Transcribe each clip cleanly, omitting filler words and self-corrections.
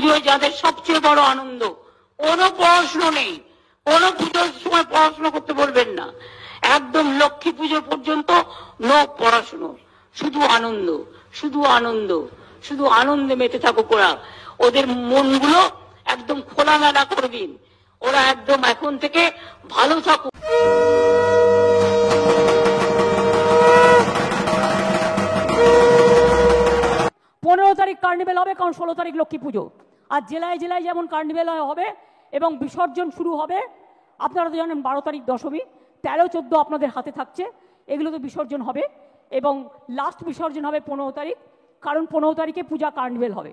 পুজোয় যাদের সবচেয়ে বড় আনন্দ, কোনো পড়াশুনো নেই, কোনো পুজোর সময় পড়াশোনা করতে বলবেন না, একদম লক্ষ্মী পুজো পর্যন্ত নো পড়াশুনো, শুধু আনন্দ, শুধু আনন্দ, শুধু আনন্দে মেতে থাকুক ওরা। ওদের মনগুলো একদম খোলামেলা করে দিন, ওরা একদম এখন থেকে ভালো থাকুক। 15 তারিখ কার্নিভেল হবে, কারণ 16 তারিখ লক্ষ্মী পুজো। আর জেলায় জেলায় যেমন কার্নিভেল হবে এবং বিসর্জন শুরু হবে, আপনারা তো জানেন 12 তারিখ দশমী, 13, 14 আপনাদের হাতে থাকছে, এগুলো তো বিসর্জন হবে। এবং লাস্ট বিসর্জন হবে 15 তারিখ, কারণ 15 তারিখে পূজা কার্নিভেল হবে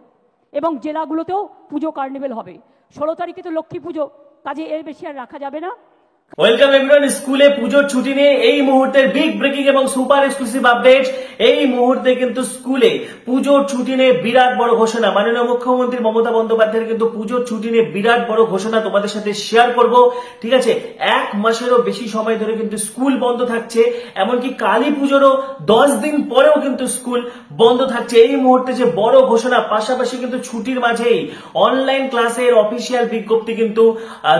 এবং জেলাগুলোতেও পুজো কার্নিভেল হবে। 16 তারিখে তো লক্ষ্মী পুজো, কাজে এর বেশি আর রাখা যাবে না। Welcome everyone. স্কুলে পুজোর ছুটি নিয়ে এই মুহূর্তের বিগ ব্রেকিং এবং সুপার এক্সক্লুসিভ আপডেট। এই মুহূর্তে কিন্তু স্কুলে পুজোর ছুটি নিয়ে বিরাট বড় ঘোষণা, মাননীয় মুখ্যমন্ত্রী মমতা বন্দ্যোপাধ্যায়ের কিন্তু পুজোর ছুটি নিয়ে বিরাট বড় ঘোষণা তোমাদের সাথে শেয়ার করব। ঠিক আছে, 1 মাসেরও বেশি সময় ধরে কিন্তু স্কুল বন্ধ থাকছে, এমনকি কালী পুজোরও 10 দিন পরেও কিন্তু স্কুল বন্ধ থাকছে। এই মুহূর্তে যে বড় ঘোষণা, পাশাপাশি কিন্তু ছুটির মাঝেই অনলাইন ক্লাসের অফিসিয়াল বিজ্ঞপ্তি কিন্তু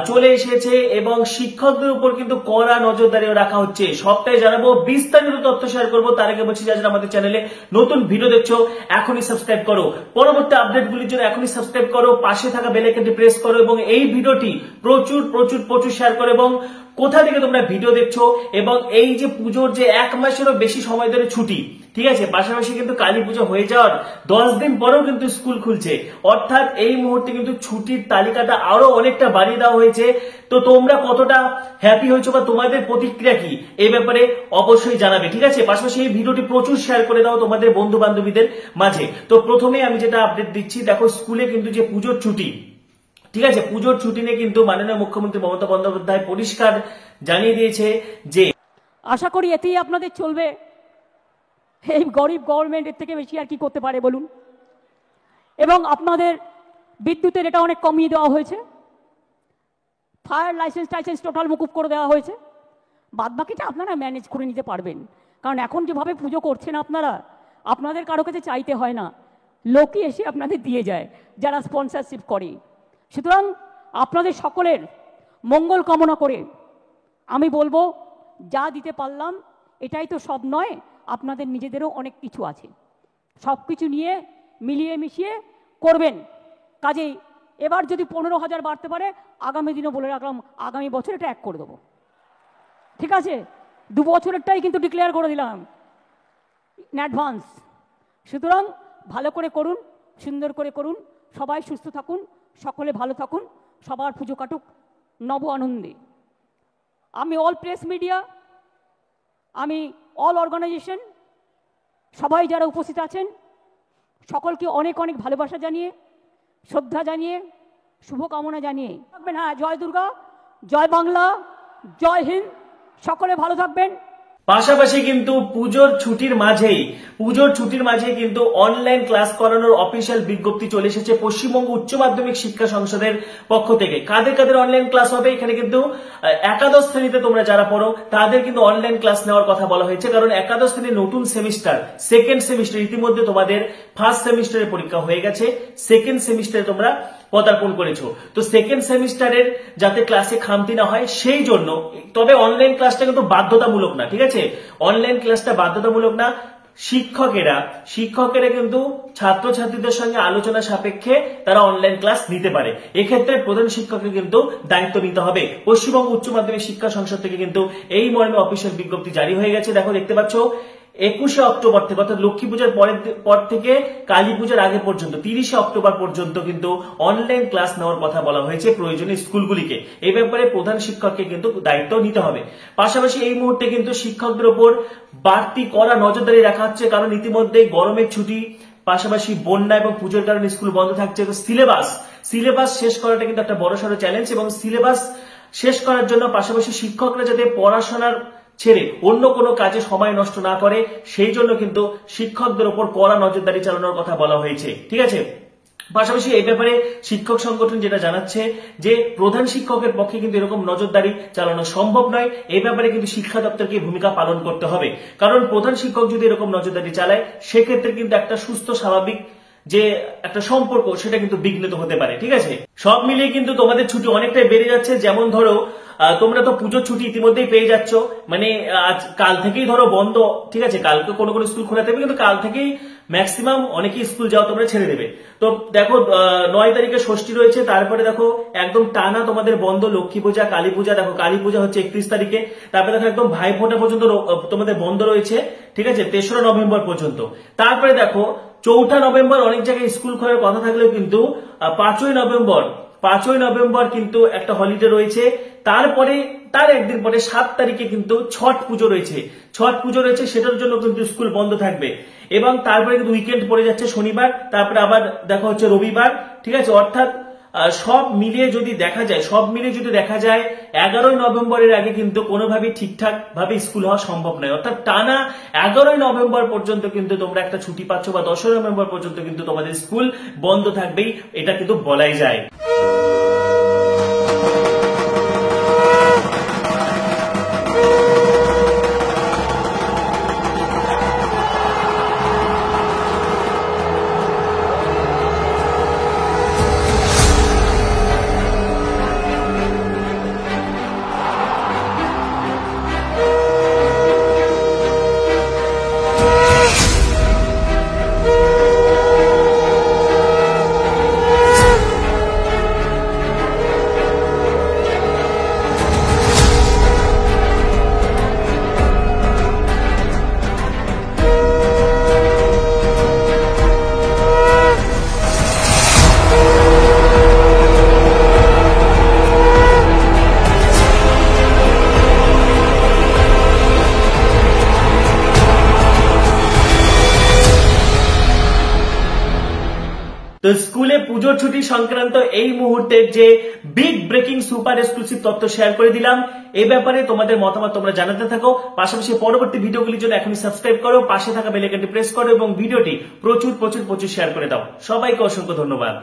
চলে এসেছে এবং শিক্ষকদের উপর কিন্তু কড়া নজরদারিও রাখা হচ্ছে। সবটাই জানাবো, বিস্তারিত তথ্য শেয়ার করবো। তার আগে বলছি, যারা আমাদের চ্যানেলে নতুন ভিডিও দেখছো এখনই সাবস্ক্রাইব করো, পরবর্তী আপডেটগুলির জন্য এখনই সাবস্ক্রাইব করো, পাশে থাকা বেল আইকনটি প্রেস করো এবং এই ভিডিওটি প্রচুর প্রচুর প্রচুর শেয়ার করো। এবং কোথা থেকে তোমরা ভিডিও দেখছো, এবং এই যে পুজোর যে 1 মাসেরও বেশি সময় ধরে ছুটি, ঠিক আছে, পাশাপাশি কিন্তু কালী পুজো হয়ে যাওয়ার 10 দিন পরেও কিন্তু স্কুল খুলছে, অর্থাৎ এই মুহূর্তে কিন্তু ছুটির তালিকাটা আরো অনেকটা বাড়িয়ে দেওয়া হয়েছে। তো তোমরা কতটা হ্যাপি হয়েছো বা তোমাদের প্রতিক্রিয়া কি, এই ব্যাপারে অবশ্যই জানাবে। ঠিক আছে, পাশাপাশি এই ভিডিওটি প্রচুর শেয়ার করে দাও তোমাদের বন্ধু বান্ধবীদের মাঝে। তো প্রথমে আমি যেটা আপডেট দিচ্ছি, দেখো স্কুলে কিন্তু যে পুজোর ছুটি, ঠিক আছে, পুজোর ছুটি নিয়ে কিন্তু মাননীয় মুখ্যমন্ত্রী মমতা বন্দ্যোপাধ্যায় পরিষ্কার জানিয়ে দিয়েছে যে আশা করি এতেই আপনাদের চলবে। এই গরিব গভর্নমেন্ট এর থেকে বেশি আর কি করতে পারে বলুন। এবং আপনাদের বিদ্যুতের এটা অনেক কমিয়ে দেওয়া হয়েছে, ফায়ার লাইসেন্স টোটাল মুকুব করে দেওয়া হয়েছে। বাদবাকিটা আপনারা ম্যানেজ করে নিতে পারবেন, কারণ এখন যেভাবে পুজো করছেন আপনারা, আপনাদের কারো কাছে চাইতে হয় না, লোকই এসে আপনাদের দিয়ে যায় যারা স্পন্সরশিপ করে। সুতরাং আপনাদের সকলের মঙ্গল কামনা করে আমি বলবো, যা দিতে পারলাম এটাই তো সব নয়, আপনাদের নিজেদেরও অনেক কিছু আছে, সব কিছু নিয়ে মিলিয়ে মিশিয়ে করবেন। কাজেই এবার যদি 15,000 বাড়তে পারে, আগামী দিনে বলে রাখলাম আগামী বছর এটা 1 করে দেবো। ঠিক আছে, 2 বছরেরটাই কিন্তু ডিক্লেয়ার করে দিলাম ইন অ্যাডভান্স। সুতরাং ভালো করে করুন, সুন্দর করে করুন, সবাই সুস্থ থাকুন, সকলে ভালো থাকুন, সবার পুজো কাটুক নব আনন্দে। আমি অল প্রেস মিডিয়া, আমি অল অর্গানাইজেশন, সবাই যারা উপস্থিত আছেন সকলকে অনেক অনেক ভালোবাসা জানিয়ে, শ্রদ্ধা জানিয়ে, শুভকামনা জানিয়ে থাকবেন। হ্যাঁ, জয় দুর্গা, জয় বাংলা, জয় হিন্দ, সকলে ভালো থাকবেন। পাশাপাশি কিন্তু পুজোর ছুটির মাঝে কিন্তু অনলাইন ক্লাস করানোর অফিসিয়াল বিজ্ঞপ্তি চলে এসেছে পশ্চিমবঙ্গ উচ্চ মাধ্যমিক শিক্ষা সংসদের পক্ষ থেকে। কাদের কাদের অনলাইন ক্লাস হবে, এখানে কিন্তু একাদশ শ্রেণীতে তোমরা যারা পড়ো তাদের কিন্তু অনলাইন ক্লাস নেওয়ার কথা বলা হয়েছে, কারণ একাদশ শ্রেণীর নতুন সেমিস্টার, সেকেন্ড সেমিস্টার, ইতিমধ্যে তোমাদের ফার্স্ট সেমিস্টারের পরীক্ষা হয়ে গেছে, সেকেন্ড সেমিস্টারে তোমরা পদার্পণ করেছো। তো সেকেন্ড সেমিস্টারের যাতে ক্লাসে খামতি না হয় সেই জন্য, তবে অনলাইন ক্লাসটা কিন্তু বাধ্যতামূলক না। ঠিক আছে, অনলাইন ক্লাসটা বাধ্যতামূলক না, শিক্ষকেরা কিন্তু ছাত্রছাত্রীদের সঙ্গে আলোচনা সাপেক্ষে তারা অনলাইন ক্লাস নিতে পারে। এক্ষেত্রে প্রধান শিক্ষককে কিন্তু দায়িত্ব নিতে হবে। পশ্চিমবঙ্গ উচ্চ মাধ্যমিক শিক্ষা সংসদ থেকে কিন্তু এই মর্মে অফিসিয়াল বিজ্ঞপ্তি জারি হয়ে গেছে। দেখো, দেখতে পাচ্ছ 21শে অক্টোবর থেকে, অর্থাৎ লক্ষ্মী পূজার পর থেকে কালী পূজার আগে পর্যন্ত 30শে অক্টোবর পর্যন্ত কিন্তু অনলাইন ক্লাস নেওয়ার কথা বলা হয়েছে প্রয়োজনীয় স্কুলগুলিকে। এই ব্যাপারে প্রধান শিক্ষককে কিন্তু দায়িত্ব নিতে হবে। পাশাপাশি এই মুহূর্তে কিন্তু শিক্ষকদের উপর বাড়তি কড়া নজরদারি রাখা হচ্ছে, কারণ ইতিমধ্যে গরমের ছুটি, পাশাপাশি বন্যা এবং পুজোর কারণে স্কুল বন্ধ থাকছে। তো সিলেবাস শেষ করাটা কিন্তু একটা বড়সড় চ্যালেঞ্জ, এবং সিলেবাস শেষ করার জন্য পাশাপাশি শিক্ষকরা যাতে পড়াশোনার ছেড়ে অন্য কোনো কাজে সময় নষ্ট না করে, সেই জন্য কিন্তু শিক্ষকদের উপর কড়া নজরদারি চালানোর কথা বলা হয়েছে। ঠিক আছে, পাশাপাশি এই ব্যাপারে শিক্ষক সংগঠন যেটা জানাচ্ছে যে প্রধান শিক্ষকের পক্ষে কিন্তু এরকম নজরদারি চালানো সম্ভব নয়। এই ব্যাপারে কিন্তু শিক্ষা দপ্তরকে ভূমিকা পালন করতে হবে, কারণ প্রধান শিক্ষক যদি এরকম নজরদারি চালায়, সেক্ষেত্রে কিন্তু একটা সুস্থ স্বাভাবিক যে একটা সম্পর্ক সেটা কিন্তু বিঘ্নিত হতে পারে। ঠিক আছে, সব মিলিয়ে কিন্তু তোমাদের ছুটি অনেকটাই বেড়ে যাচ্ছে। যেমন ধরো তোমরা তো পুজোর ছুটি ইতিমধ্যেই পেয়ে যাচ্ছ, মানে আজ কাল থেকেই ধরো বন্ধ। ঠিক আছে, কালকে কোনো কোনো স্কুল খোলা থাকবে, কিন্তু কাল থেকেই ম্যাক্সিমাম অনেকেই স্কুল যাওয়া তোমরা ছেড়ে দেবে। তো দেখো 9 তারিখে ষষ্ঠী রয়েছে, তারপরে দেখো একদম টানা তোমাদের বন্ধ লক্ষ্মী পূজা, কালী পূজা। দেখো কালী পূজা হচ্ছে 31 তারিখে, তারপরে দেখো একদম ভাইফোঁটা পর্যন্ত তোমাদের বন্ধ রয়েছে। ঠিক আছে, 3রা নভেম্বর পর্যন্ত। তারপরে দেখো 4ঠা নভেম্বর অনেক জায়গায় স্কুল খোলার কথা থাকলেও কিন্তু 5ই নভেম্বর কিন্তু একটা হলিডে রয়েছে। তারপরে তার একদিন পরে 7 তারিখে কিন্তু ছট পুজো রয়েছে, সেটার জন্য কিন্তু স্কুল বন্ধ থাকবে। এবং তারপরে কিন্তু উইকেন্ড পড়ে যাচ্ছে শনিবার, তারপরে আবার দেখা হচ্ছে রবিবার। ঠিক আছে, অর্থাৎ সব মিলিয়ে যদি দেখা যায় 11ই নভেম্বরের আগে কিন্তু কোনোভাবেই ঠিকঠাক ভাবে স্কুল হওয়া সম্ভব নয়। অর্থাৎ টানা 11ই নভেম্বর পর্যন্ত কিন্তু তোমরা একটা ছুটি পাচ্ছ, বা 10ই নভেম্বর পর্যন্ত কিন্তু তোমাদের স্কুল বন্ধ থাকবেই, এটা কিন্তু বলাই যায়। তো স্কুলে পুজোর ছুটি সংক্রান্ত এই মুহূর্তের যে বিগ ব্রেকিং সুপার এক্সক্লুসিভ তথ্য শেয়ার করে দিলাম, এই ব্যাপারে তোমাদের মতামত তোমরা জানাতে থাকো। পাশাপাশি পরবর্তী ভিডিওগুলির জন্য এখনই সাবস্ক্রাইব করো, পাশে থাকা বেল আইকনটি প্রেস করো এবং ভিডিওটি প্রচুর শেয়ার করে দাও। সবাইকে অসংখ্য ধন্যবাদ।